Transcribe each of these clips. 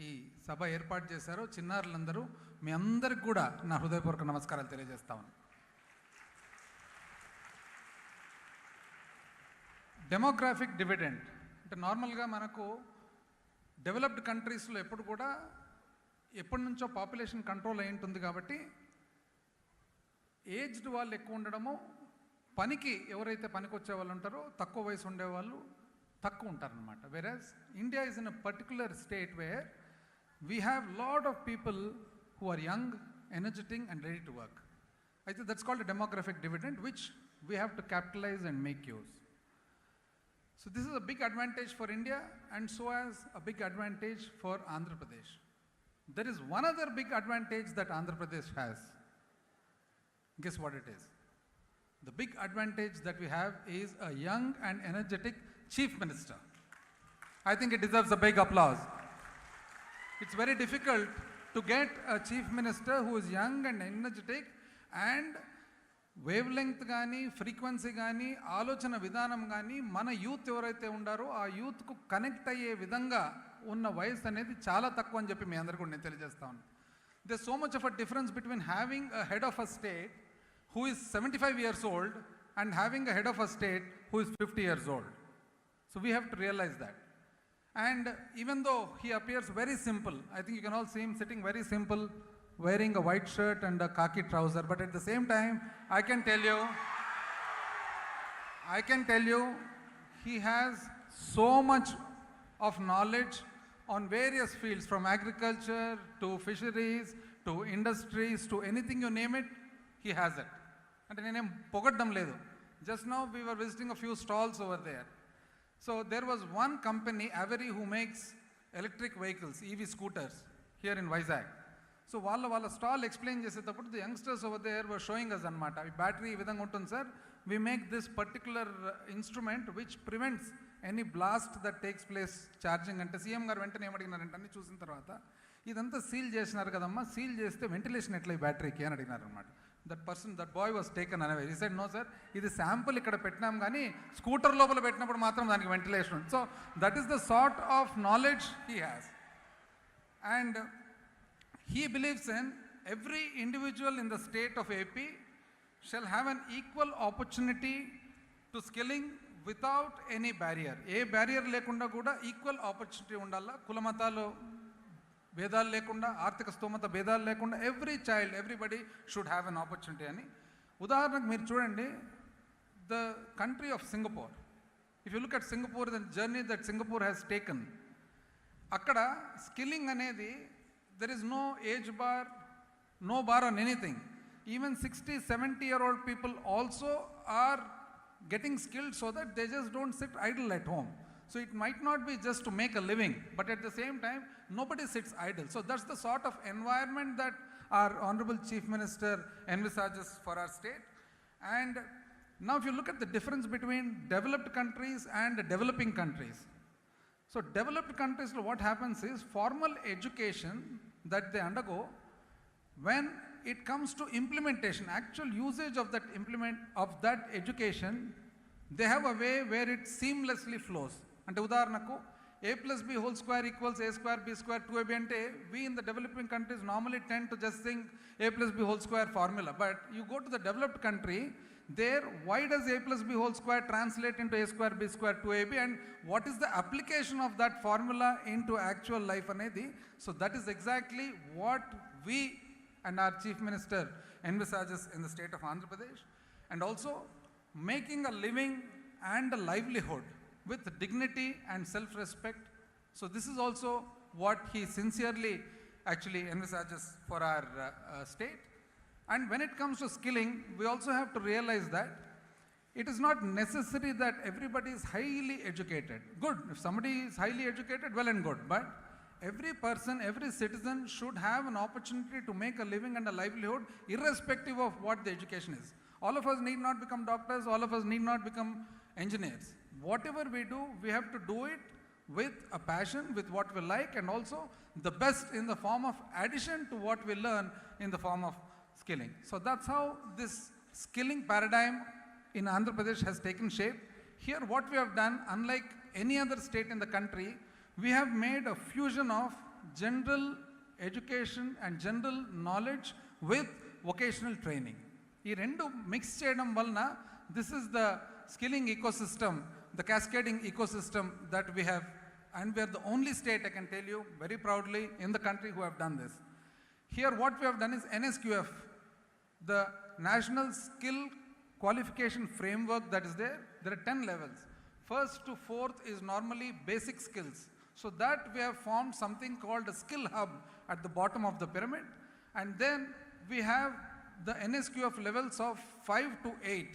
ఈ సభ ఏర్పాటు చేశారో చిన్నారులందరూ మీ అందరికి కూడా నా హృదయపూర్వక నమస్కారాలు తెలియజేస్తాను. డెమోగ్రాఫిక్ డివిడెండ్ అంటే నార్మల్గా మనకు డెవలప్డ్ కంట్రీస్లో ఎప్పటి నుంచో పాపులేషన్ కంట్రోల్ అయి ఉంటుంది కాబట్టి ఏజ్డ్ వాళ్ళు ఎక్కువ ఉండడము, పనికి ఎవరైతే పనికి వచ్చే వాళ్ళు ఉంటారో తక్కువ వయసు ఉండేవాళ్ళు తక్కువ ఉంటారనమాట. వెరాజ్ India is in a particular state where we have lot of people who are young, energetic and ready to work. I think that's called a demographic dividend which we have to capitalize and make use. So this is a big advantage for India and so as a big advantage for Andhra Pradesh. There is one other big advantage that Andhra Pradesh has. Guess what it is? The big advantage that we have is a young and energetic Chief Minister. I think it deserves a big applause. It's very difficult to get a Chief Minister who is young and energetic and wave length కానీ frequency కానీ ఆలోచన విధానం కానీ మన youth ఎవరైతే ఉండారో ఆ యూత్కు connect అయ్యే విధంగా ఉన్న వయసు అనేది చాలా తక్కువ అని చెప్పి మీ అందరికీ కూడా నేను తెలియజేస్తా ఉన్నాను. They so much of a difference between having a head of a state who is 75 years old and having a head of a state who is 50 years old. So we have to realize that. And even though he appears very simple, I think you can all see him sitting very simple, wearing a white shirt and a khaki trouser, but at the same time, I can tell you, he has so much of knowledge on various fields, from agriculture to fisheries to industries to anything you name it, he has it. And nenem pogaddam ledu. Just now we were visiting a few stalls over there. So there was one company, Avery, who makes electric vehicles, EV scooters, here in Vizag. So వాళ్ళ stall explain చేసేటప్పుడు the youngsters over there were showing us అనమాట, ఈ battery ఈ విధంగా ఉంటుంది sir, we make this particular instrument which prevents any blast that takes place charging. అంటే CM గారు వెంటనే ఏమడిగినారంటే అన్ని చూసిన తర్వాత ఇదంతా సీల్ చేసినారు కదమ్మా, సీల్ చేస్తే వెంటిలేషన్ ఎట్లా ఈ బ్యాటరీకి అని అడిగినారు అనమాట. that boy was taken away. He said, no sir, ఇది శాంపుల్ ఇక్కడ పెట్టినాం కానీ స్కూటర్ లోపల పెట్టినప్పుడు మాత్రం దానికి వెంటిలేషన్ ఉంది. So that is the sort of knowledge he has. And he believes in every individual in the state of AP shall have an equal opportunity to skilling without any barrier. A barrier లేకుండా కూడా equal opportunity ఉండాలా, కులమతాలు భేదాలు లేకుండా, ఆర్థిక స్తోమత భేదాలు లేకుండా everybody should have an opportunity అని. ఉదాహరణకు మీరు చూడండి, the country of Singapore, if you look at Singapore, the journey that Singapore has taken, అక్కడ స్కిల్లింగ్ అనేది there is no age bar, no bar on anything. Even 60-70-year-old people also are getting skilled so that they just don't sit idle at home. So it might not be just to make a living, but at the same time nobody sits idle. So that's the sort of environment that our honorable Chief Minister envisages for our state. And now if you look at the difference between developed countries and developing countries, so developed countries, what happens is formal education that they undergo, when it comes to implementation, actual usage of that education, they have a way where it seamlessly flows. Ante udaharanaku a+b whole square equals a square b square 2ab ante we in the developing countries normally tend to just think a+b whole square formula, but you go to the developed country, there why does a+b whole square translate into a square b square 2ab, and what is the application of that formula into actual life anedi. So that is exactly what we and our Chief Minister envisages in the state of Andhra Pradesh, and also making a living and a livelihood with dignity and self-respect. So this is also what he sincerely actually envisages for our state. And when it comes to skilling, we also have to realize that it is not necessary that everybody is highly educated. Good, if somebody is highly educated, well and good, but every person, every citizen should have an opportunity to make a living and a livelihood irrespective of what the education is. All of us need not become doctors, all of us need not become engineers. Whatever we do, we have to do it with a passion, with what we like, and also the best in the form of addition to what we learn in the form of skilling. So that's how this skilling paradigm in Andhra Pradesh has taken shape. Here what we have done, unlike any other state in the country, we have made a fusion of general education and general knowledge with vocational training. ఈ రెండు mix చేయడం వలన this is the skilling ecosystem, the cascading ecosystem that we have, and we are the only state, I can tell you very proudly, in the country who have done this. Here what we have done is NSQF, the National Skill Qualification Framework that is there. There are 10 levels. First to fourth is normally basic skills. So that we have formed something called a skill hub at the bottom of the pyramid. And then we have the NSQF levels of 5 to 8.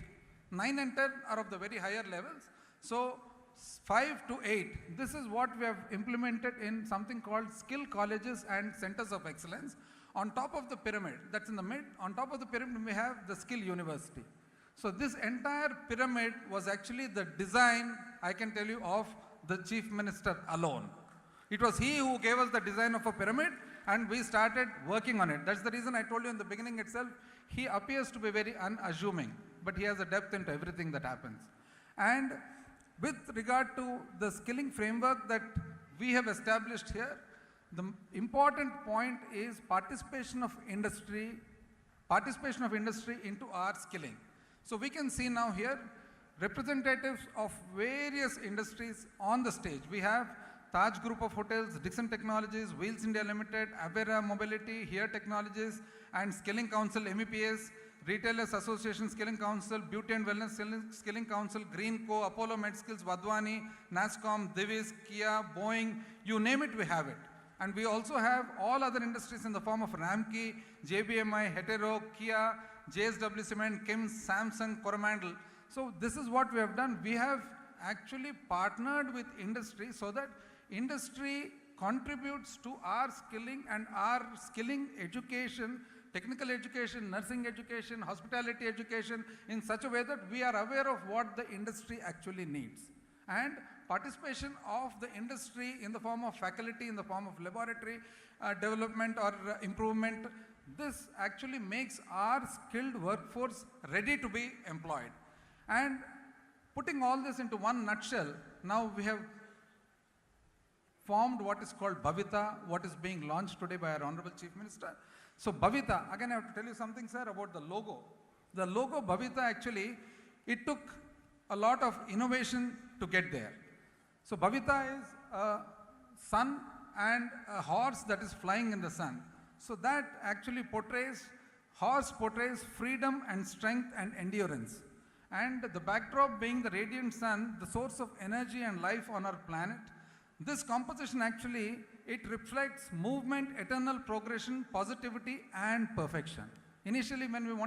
9 and 10 are of the very higher levels. So 5 to 8, this is what we have implemented in something called skill colleges and centers of excellence. On top of the pyramid, that's in the mid, on top of the pyramid we have the skill university. So this entire pyramid was actually the design, I can tell you, of the Chief Minister alone. It was he who gave us the design of a pyramid and we started working on it. That's the reason I told you in the beginning itself, he appears to be very unassuming, but he has a depth into everything that happens. And with regard to the skilling framework that we have established here, the important point is participation of industry into our skilling. So we can see now here representatives of various industries on the stage. We have Taj Group of Hotels, Dixon Technologies, Wheels India Limited, Avera Mobility, Here Technologies, and Skilling Council, MEPS, Retailers Association Skilling Council, Beauty and Wellness Skilling Council, Green Co, Apollo MedSkills, Vadwani, NASCOM, Divis, Kia, Boeing, you name it, we have it. And we also have all other industries in the form of Ramkey, JBMI, Hetero, Kia, JSW Cement, Kims, Samsung, Coromandel. So this is what we have done. We have actually partnered with industry so that industry contributes to our skilling and our skilling education, technical education, nursing education, hospitality education, in such a way that we are aware of what the industry actually needs. And participation of the industry in the form of faculty, in the form of laboratory development or improvement, this actually makes our skilled workforce ready to be employed. And putting all this into one nutshell, now we have formed what is called Bhavita, what is being launched today by our Honorable Chief Minister. So Bhavita, again I have to tell you something, sir, about the logo. The logo Bhavita actually, it took a lot of innovation to get there. So Bhavita is a sun and a horse that is flying in the sun. So that actually horse portrays freedom and strength and endurance. And the backdrop being the radiant sun, the source of energy and life on our planet. This composition actually, it reflects movement, eternal progression, positivity and perfection. Initially when we wanted